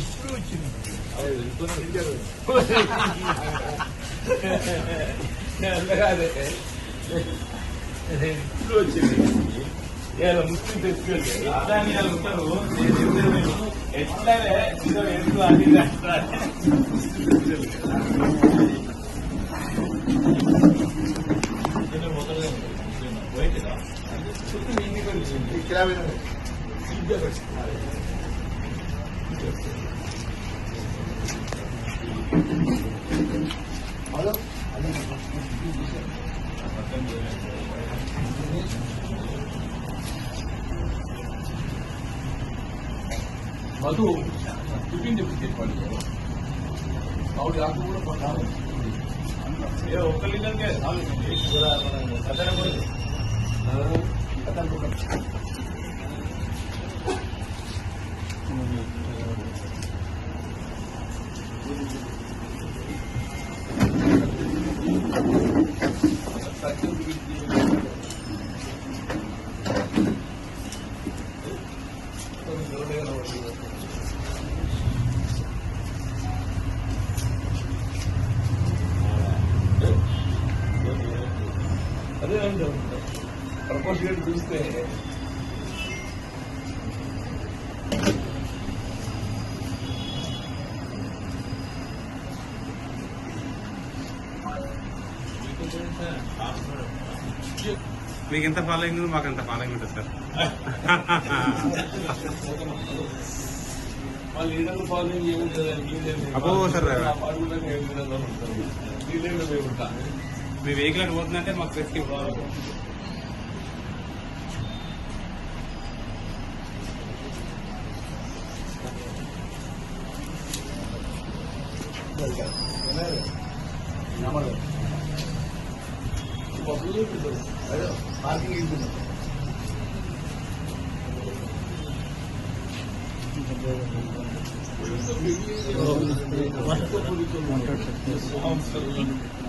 ఇప్పుడు వచ్చింది ఇప్పుడు వచ్చింది ఇలా ముస్లిం తెచ్చుకోండి ఎట్లా ఉంటారు ఎట్లా ఎందుకు అది మధు టిఫిన్ చెప్పాలి ఆవిడ ఆకు కూడా పట్టాలి ఒక్కరికే అదే ప్రపోజ్ చూస్తే మీకు ఎంత ఫాలోయింగ్ ఉంది మాకు ఎంత ఫాలోయింగ్ ఉంటుంది సార్. మా లీడర్లు ఫాలోయింగ్ ఏముంటుంది అబ్బో సార్ ఉంటా మీ వెహికల్ అటు పోతుందంటే మాకు ప్రెస్కి పార్కింగ్ మాట్లాడుతుంది